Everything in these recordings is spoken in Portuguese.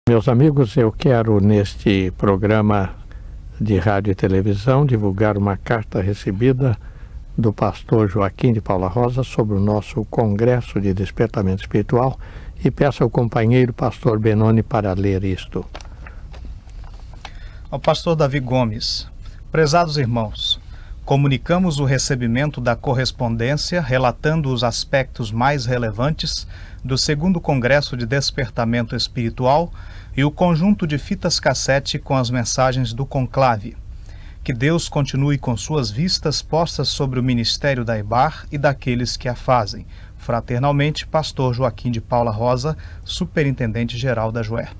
Meus amigos, eu quero neste programa de rádio e televisão divulgar uma carta recebida do pastor Joaquim de Paula Rosa sobre o nosso Congresso de Despertamento Espiritual e peço ao companheiro pastor Benoni para ler isto. Ao pastor Davi Gomes: prezados irmãos, comunicamos o recebimento da correspondência relatando os aspectos mais relevantes do 2º Congresso de Despertamento Espiritual e o conjunto de fitas cassete com as mensagens do conclave. Que Deus continue com suas vistas postas sobre o ministério da EBAR e daqueles que a fazem. Fraternalmente, pastor Joaquim de Paula Rosa, superintendente-geral da Juerp.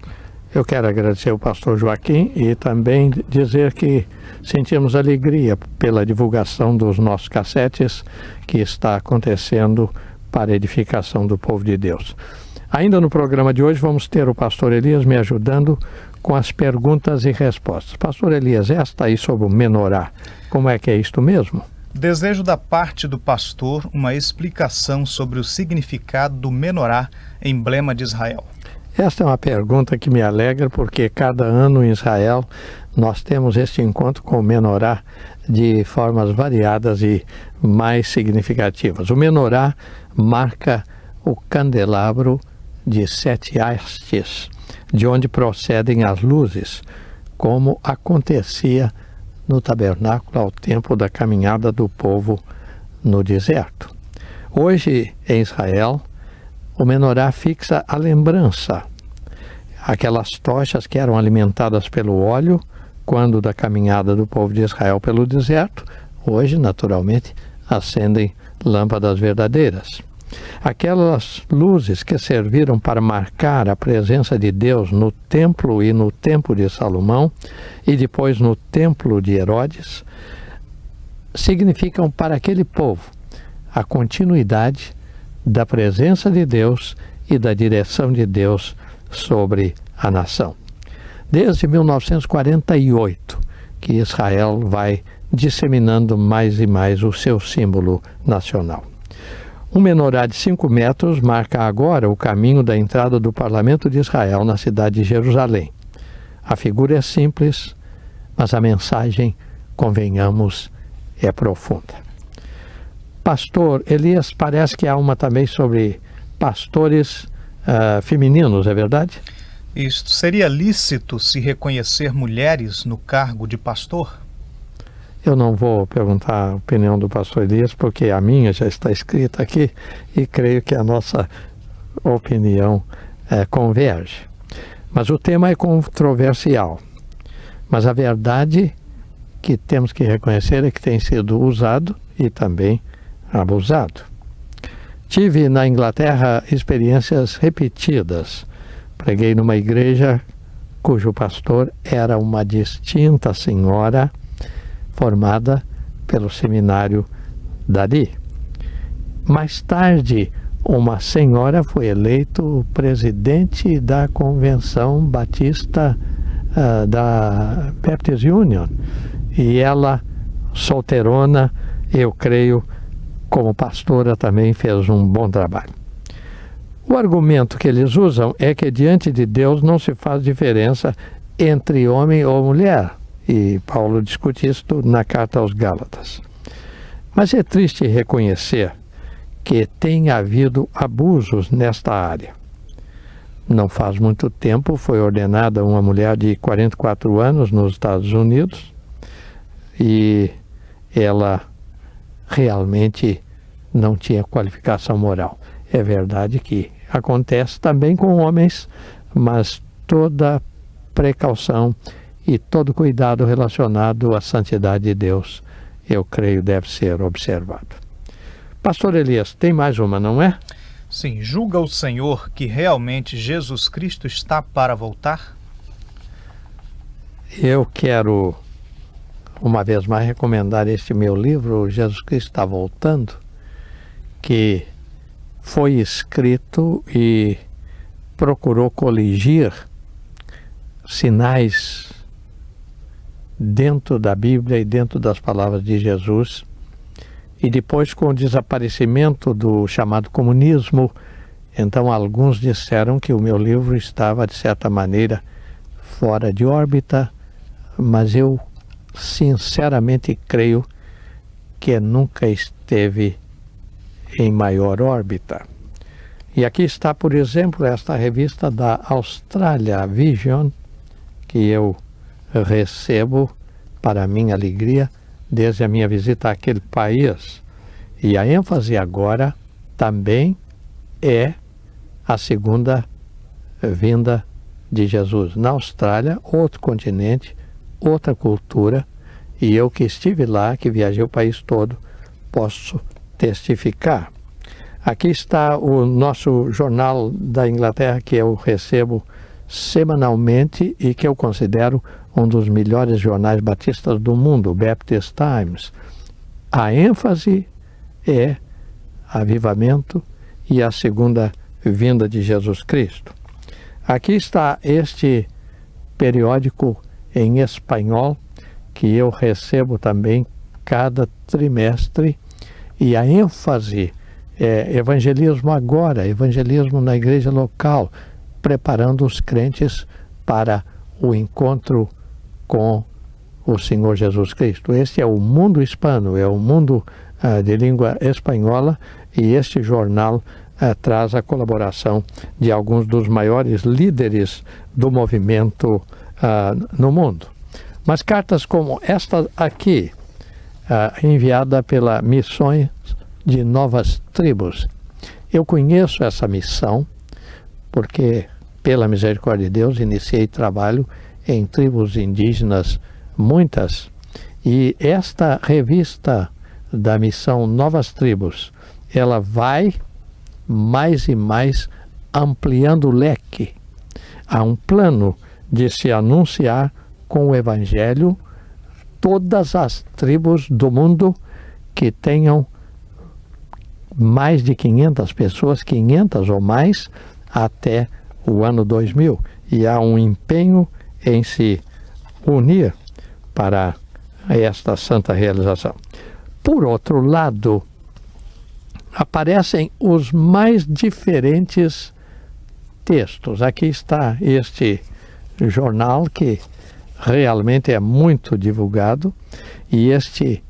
Eu quero agradecer ao pastor Joaquim e também dizer que sentimos alegria pela divulgação dos nossos cassetes que está acontecendo para a edificação do povo de Deus. Ainda no programa de hoje vamos ter o pastor Elias me ajudando com as perguntas e respostas. Pastor Elias, esta aí sobre o menorá, como é que é isto mesmo? Desejo da parte do pastor uma explicação sobre o significado do menorá, emblema de Israel. Esta é uma pergunta que me alegra porque cada ano em Israel nós temos este encontro com o menorá de formas variadas e mais significativas. O menorá marca o candelabro de 7 hastes, de onde procedem as luzes, como acontecia no tabernáculo ao tempo da caminhada do povo no deserto. Hoje, em Israel, o menorá fixa a lembrança, aquelas tochas que eram alimentadas pelo óleo quando da caminhada do povo de Israel pelo deserto, hoje, naturalmente, acendem lâmpadas verdadeiras. Aquelas luzes que serviram para marcar a presença de Deus no templo e no templo de Salomão e depois no templo de Herodes, significam para aquele povo a continuidade da presença de Deus e da direção de Deus sobre a nação. Desde 1948 que Israel vai disseminando mais e mais o seu símbolo nacional. Um menorá de 5 metros marca agora o caminho da entrada do Parlamento de Israel na cidade de Jerusalém. A figura é simples, mas a mensagem, convenhamos, é profunda. Pastor Elias, parece que há uma também sobre pastores femininos, é verdade? Isto seria lícito se reconhecer mulheres no cargo de pastor? Eu não vou perguntar a opinião do pastor Elias, porque a minha já está escrita aqui e creio que a nossa opinião converge. Mas o tema é controversial. Mas a verdade que temos que reconhecer é que tem sido usado e também abusado. Tive na Inglaterra experiências repetidas. Preguei numa igreja cujo pastor era uma distinta senhora formada pelo seminário Dadi. Mais tarde, uma senhora foi eleito presidente da Convenção Batista da Baptist Union. E ela, solteirona, eu creio, como pastora também fez um bom trabalho. O argumento que eles usam é que diante de Deus não se faz diferença entre homem ou mulher. E Paulo discute isto na carta aos Gálatas. Mas é triste reconhecer que tem havido abusos nesta área. Não faz muito tempo foi ordenada uma mulher de 44 anos nos Estados Unidos e ela realmente não tinha qualificação moral. É verdade que acontece também com homens, mas toda precaução e todo cuidado relacionado à santidade de Deus, eu creio, deve ser observado. Pastor Elias, tem mais uma, não é? Sim, julga o Senhor que realmente Jesus Cristo está para voltar? Eu quero, uma vez mais, recomendar este meu livro, Jesus Cristo está voltando, que foi escrito e procurou coligir sinais dentro da Bíblia e dentro das palavras de Jesus. E depois, com o desaparecimento do chamado comunismo, Então alguns disseram que o meu livro estava, de certa maneira, fora de órbita, mas eu sinceramente creio que nunca esteve em maior órbita. E aqui está, por exemplo, esta revista da Austrália, Vision, que eu recebo, para minha alegria, desde a minha visita àquele país. E a ênfase agora também é a segunda vinda de Jesus. Na Austrália, outro continente, outra cultura, e eu que estive lá, que viajei o país todo, posso testificar. Aqui está o nosso jornal da Inglaterra, que eu recebo semanalmente e que eu considero um dos melhores jornais batistas do mundo, o Baptist Times. A ênfase é avivamento e a segunda vinda de Jesus Cristo. Aqui está este periódico em espanhol, que eu recebo também cada trimestre, e a ênfase é evangelismo agora, evangelismo na igreja local, preparando os crentes para o encontro com o Senhor Jesus Cristo. Este é o mundo hispano, é o mundo de língua espanhola, e este jornal traz a colaboração de alguns dos maiores líderes do movimento no mundo. Mas cartas como esta aqui, enviada pela Missões de Novas Tribos. Eu conheço essa missão porque, pela misericórdia de Deus, iniciei trabalho em tribos indígenas, muitas, e esta revista da missão Novas Tribos, ela vai mais e mais ampliando o leque. Há um plano de se anunciar com o Evangelho todas as tribos do mundo que tenham mais de 500 pessoas, 500 ou mais, até o ano 2000. E há um empenho em se unir para esta santa realização. Por outro lado, aparecem os mais diferentes textos. Aqui está este jornal que realmente é muito divulgado, e este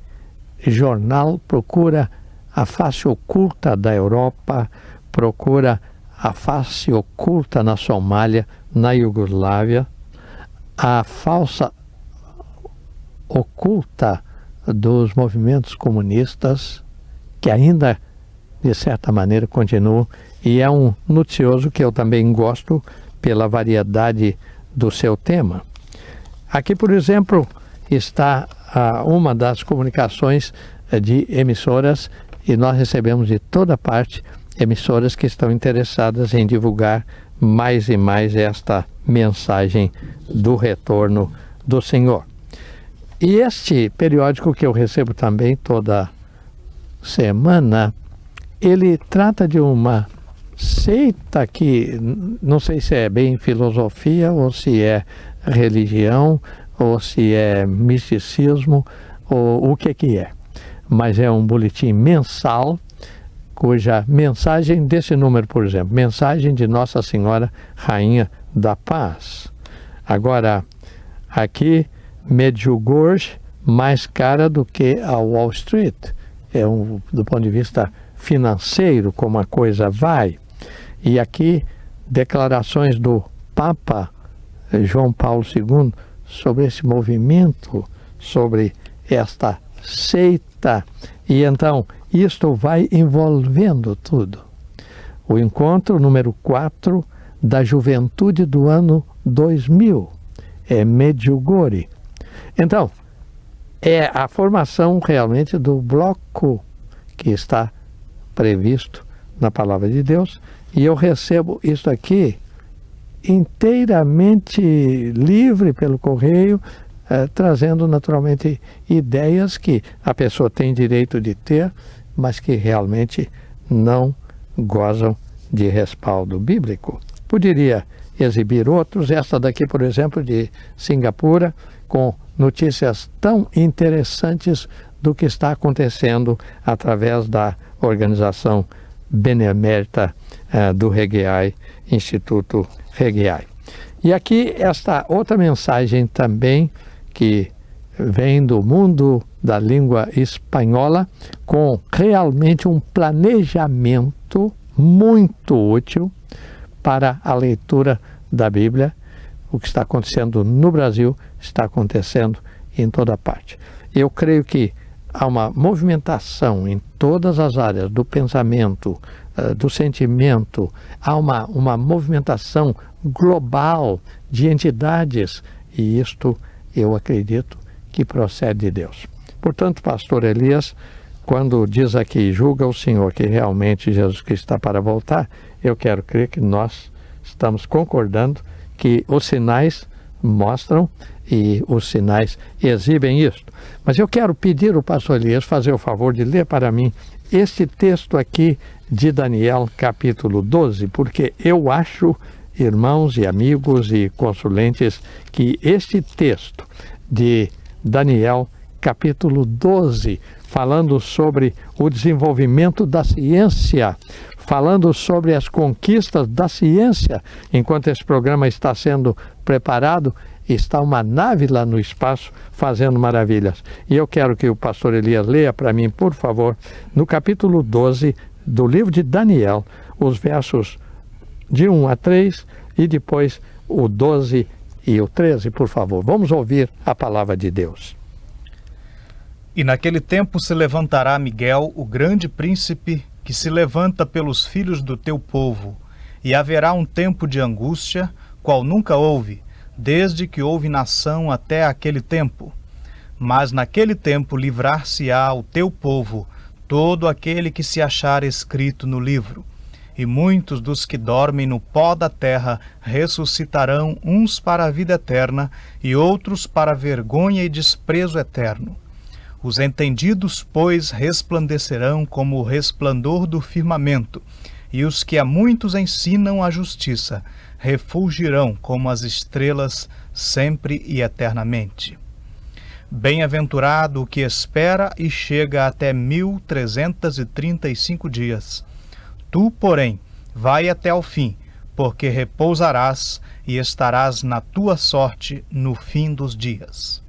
jornal procura a face oculta da Europa, procura a face oculta na Somália, na Iugoslávia, a falsa oculta dos movimentos comunistas, que ainda, de certa maneira, continuam, e é um noticioso que eu também gosto pela variedade do seu tema. Aqui, por exemplo, está uma das comunicações de emissoras, e nós recebemos de toda parte emissoras que estão interessadas em divulgar mais e mais esta mensagem do retorno do Senhor. E este periódico que eu recebo também toda semana, ele trata de uma seita que não sei se é bem filosofia, ou se é religião, ou se é misticismo, ou o que é. Mas é um boletim mensal, cuja mensagem desse número, por exemplo, mensagem de Nossa Senhora Rainha da Paz. Agora, aqui, Medjugorje, mais cara do que a Wall Street. Do ponto de vista financeiro, como a coisa vai. E aqui, declarações do Papa João Paulo II sobre esse movimento, sobre esta seita. E então, isto vai envolvendo tudo. O encontro número 4 da juventude do ano 2000 é Medjugorje. Então, é a formação realmente do bloco que está previsto na Palavra de Deus, e eu recebo isso aqui inteiramente livre pelo correio, trazendo naturalmente ideias que a pessoa tem direito de ter, mas que realmente não gozam de respaldo bíblico. Poderia exibir outros, esta daqui, por exemplo, de Singapura, com notícias tão interessantes do que está acontecendo através da organização benemérita do Regueai, Instituto Regueai. E aqui esta outra mensagem também que vem do mundo da língua espanhola, com realmente um planejamento muito útil para a leitura da Bíblia. O que está acontecendo no Brasil está acontecendo em toda parte. Eu creio que há uma movimentação em todas as áreas do pensamento, do sentimento, há uma movimentação global de entidades, e isto eu acredito que procede de Deus. Portanto, pastor Elias, quando diz aqui, julga o Senhor que realmente Jesus Cristo está para voltar, eu quero crer que nós estamos concordando que os sinais mostram e os sinais exibem isto. Mas eu quero pedir ao pastor Elias fazer o favor de ler para mim este texto aqui de Daniel, capítulo 12, porque eu acho, irmãos e amigos e consulentes, que este texto de Daniel, capítulo 12, falando sobre o desenvolvimento da ciência, falando sobre as conquistas da ciência, enquanto esse programa está sendo preparado, está uma nave lá no espaço fazendo maravilhas. E eu quero que o pastor Elias leia para mim, por favor, no capítulo 12 do livro de Daniel, os versos de 1 a 3 e depois o 12 e o 13, por favor. Vamos ouvir a palavra de Deus. E naquele tempo se levantará Miguel, o grande príncipe, que se levanta pelos filhos do teu povo, e haverá um tempo de angústia, qual nunca houve, desde que houve nação até aquele tempo. Mas naquele tempo livrar-se-á o teu povo, todo aquele que se achar escrito no livro. E muitos dos que dormem no pó da terra ressuscitarão, uns para a vida eterna, e outros para vergonha e desprezo eterno. Os entendidos, pois, resplandecerão como o resplendor do firmamento, e os que a muitos ensinam a justiça refulgirão como as estrelas sempre e eternamente. Bem-aventurado o que espera e chega até 1335 dias. Tu, porém, vai até ao fim, porque repousarás e estarás na tua sorte no fim dos dias.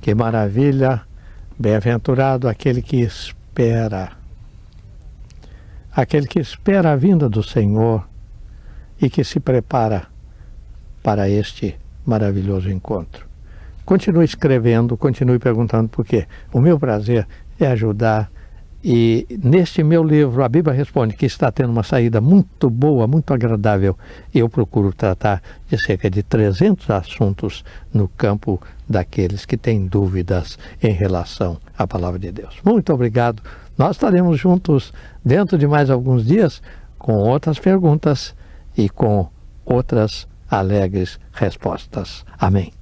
Que maravilha! Bem-aventurado aquele que espera. Aquele que espera a vinda do Senhor e que se prepara para este maravilhoso encontro. Continue escrevendo, continue perguntando por quê. O meu prazer é ajudar. E neste meu livro, A Bíblia Responde, que está tendo uma saída muito boa, muito agradável, eu procuro tratar de cerca de 300 assuntos no campo daqueles que têm dúvidas em relação à Palavra de Deus. Muito obrigado. Nós estaremos juntos dentro de mais alguns dias com outras perguntas e com outras alegres respostas. Amém.